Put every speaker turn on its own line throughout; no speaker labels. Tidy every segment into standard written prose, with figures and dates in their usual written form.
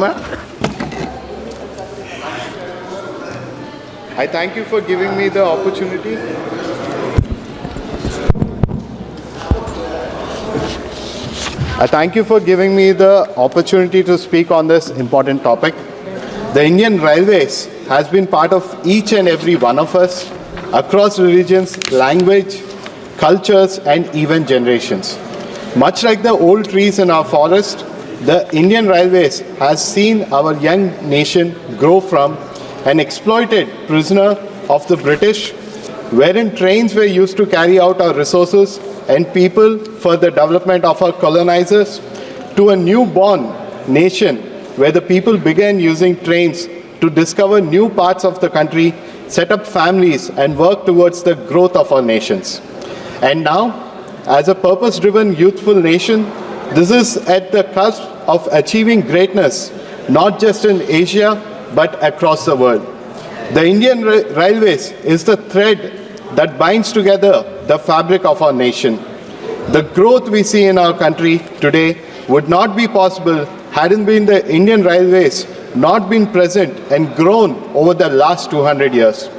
I thank you for giving me the opportunity. To speak on this important topic. The Indian Railways has been part of each and every one of us across religions, language, cultures, and even generations. Much like the old trees in our forest, the Indian Railways has seen our young nation grow from an exploited prisoner of the British, wherein trains were used to carry out our resources and people for the development of our colonizers, to a newborn nation where the people began using trains to discover new parts of the country, set up families, and work towards the growth of our nations. And now, as a purpose-driven, youthful nation, this is at the cusp of achieving greatness, not just in Asia, but across the world. The Indian Railways is the thread that binds together the fabric of our nation. The growth we see in our country today would not be possible hadn't been the Indian Railways not been present and grown over the last 200 years.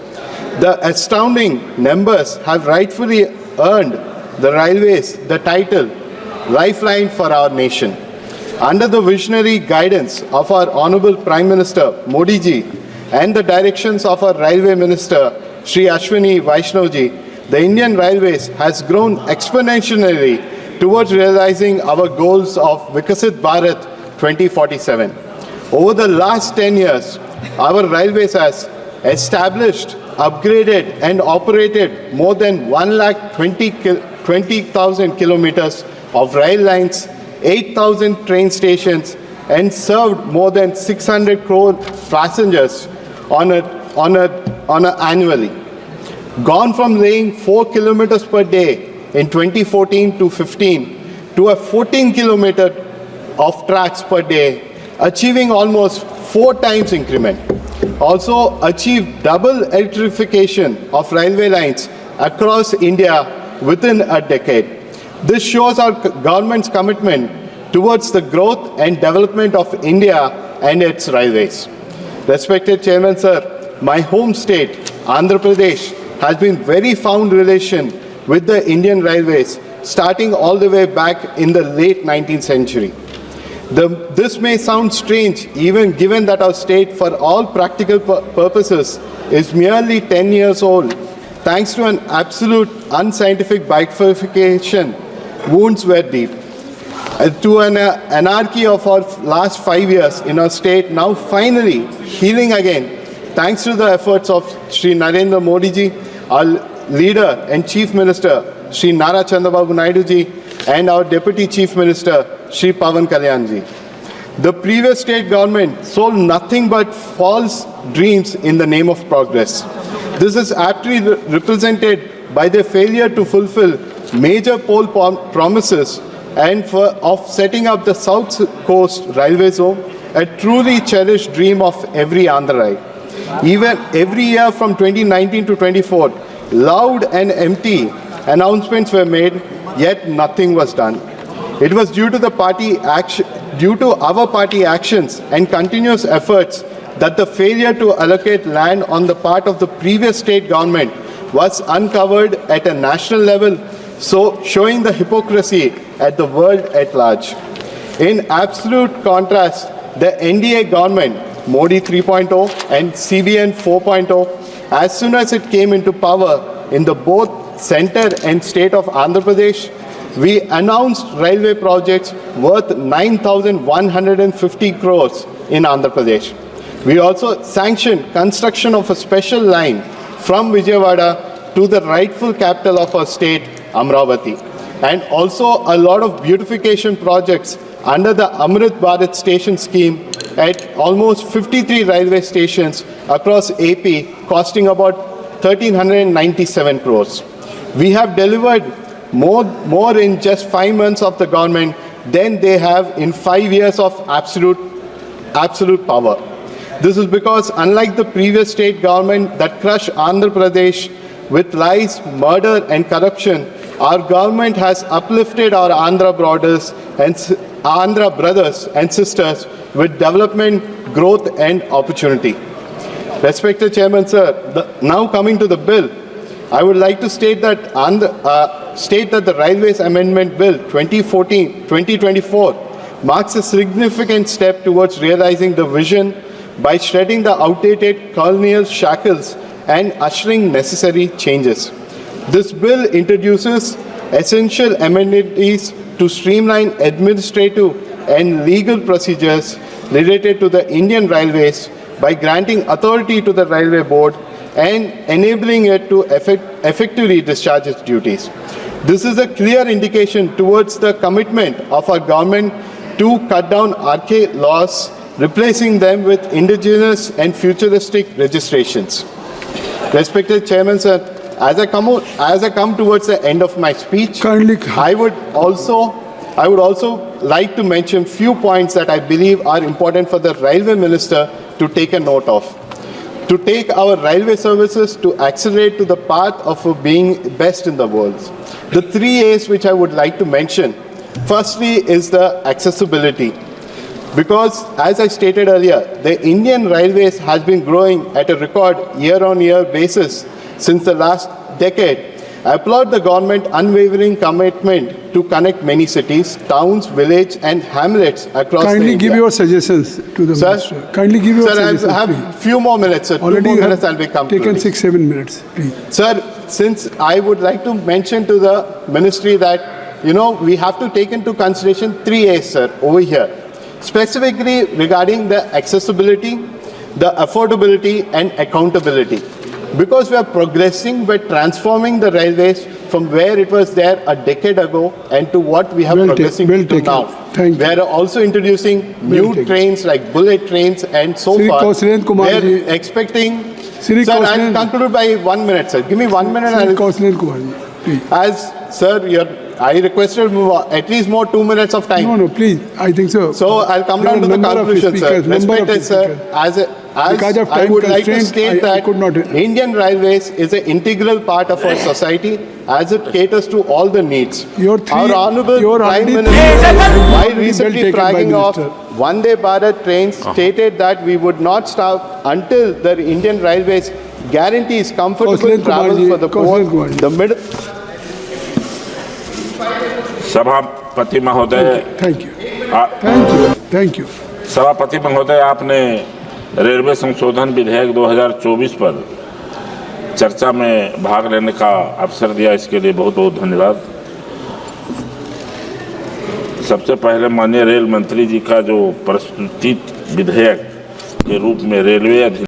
The astounding numbers have rightfully earned the railways the title Lifeline for our nation. Under the visionary guidance of our Honorable Prime Minister Modi ji and the directions of our Railway Minister Shri Ashwini Vaishnavji, the Indian Railways has grown exponentially towards realizing our goals of Vikasit Bharat 2047. Over the last 10 years, our railways has established, upgraded and operated more than 1,20,000 kilometers of rail lines, 8,000 train stations, and served more than 600 crore passengers annually. Gone from laying 4 kilometers per day in 2014 to 15 to a 14 kilometer of tracks per day, achieving almost 4 times increment. Also achieved double electrification of railway lines across India within a decade. This shows our government's commitment towards the growth and development of India and its railways. Respected Chairman Sir, my home state, Andhra Pradesh, has been very fond relation with the Indian Railways, starting all the way back in the late 19th century. This may sound strange, even given that our state, for all practical purposes, is merely 10 years old. Thanks to an absolute unscientific bifurcation, wounds were deep. To an anarchy of our last 5 years in our state, now finally healing again, thanks to the efforts of Shri Narendra Modi ji, our leader and Chief Minister, Shri Nara Chandrababu Naidu ji, and our Deputy Chief Minister, Shri Pawan Kalyan ji. The previous state government sold nothing but false dreams in the name of progress. This is aptly represented by their failure to fulfill major poll promises and of setting up the South Coast Railway Zone, a truly cherished dream of every Andhraite. Even every year from 2019 to 24, loud and empty announcements were made, yet nothing was done. It was due to our party actions and continuous efforts that the failure to allocate land on the part of the previous state government was uncovered at a national level, so showing the hypocrisy at the world at large. In absolute contrast, the NDA government, Modi 3.0 and CBN 4.0, as soon as it came into power in the both center and state of Andhra Pradesh, we announced railway projects worth 9,150 crores in Andhra Pradesh. We also sanctioned construction of a special line from Vijayawada to the rightful capital of our state, Amravati. And also a lot of beautification projects under the Amrit Bharat station scheme at almost 53 railway stations across AP, costing about 1,397 crores. We have delivered more in just 5 months of the government than they have in 5 years of absolute power. This is because, unlike the previous state government that crushed Andhra Pradesh with lies, murder and corruption, our government has uplifted our Andhra brothers and sisters with development, growth and opportunity. Respected Chairman, sir, now coming to the bill, I would like to state that the Railways Amendment Bill 2024 marks a significant step towards realizing the vision by shredding the outdated colonial shackles and ushering necessary changes. This bill introduces essential amenities to streamline administrative and legal procedures related to the Indian Railways by granting authority to the Railway Board and enabling it to effectively discharge its duties. This is a clear indication towards the commitment of our government to cut down archaic laws, replacing them with indigenous and futuristic registrations. Respected Chairman, sir, as I come towards the end of my speech, I would also like to mention few points that I believe are important for the Railway Minister to take a note of. To take our railway services to accelerate to the path of being best in the world. The 3 A's which I would like to mention. Firstly is the accessibility. Because as I stated earlier, the Indian Railways has been growing at a record year-on-year basis since the last decade. I applaud the government unwavering commitment to connect many cities, towns, villages and hamlets across
Kindly
India.
give your suggestions to the Minister. Kindly give your suggestions.
Sir, I have few more minutes, sir.
Already
2 more
you
minutes
have
I'll be
taken 6-7 minutes, please.
Sir, since I would like to mention to the ministry that, we have to take into consideration 3 A's, sir, over here. Specifically regarding the accessibility, the affordability and accountability. Because we are progressing, we're transforming the railways from where it was there a decade ago and to what we have progressing to now. We are also introducing new trains like bullet trains and so far. We're expecting... Sir, I'll conclude by 1 minute, sir. Give me 1 minute. As, sir, I requested at least more 2 minutes of time.
No, please. I think so.
So I'll come down to the conclusion, sir. Respected, sir. As I would like to state that Indian Railways is an integral part of our society as it caters to all the needs. Our Honorable Prime Minister, while recently flagging off Vande Bharat trains, stated that we would not stop until the Indian Railways guarantees comfortable travel for the poor, the middle...
सभापति महोदय,
thank you.
सभापति महोदय, आपने railway संशोधन विधेयक 2024 पर चर्चा में भाग लेने का अवसर दिया, इसके लिए बहुत बहुत धन्यवाद। सबसे पहले माननीय रेल मंत्री जी का जो प्रस्तुति विधेयक के रूप में रेलवे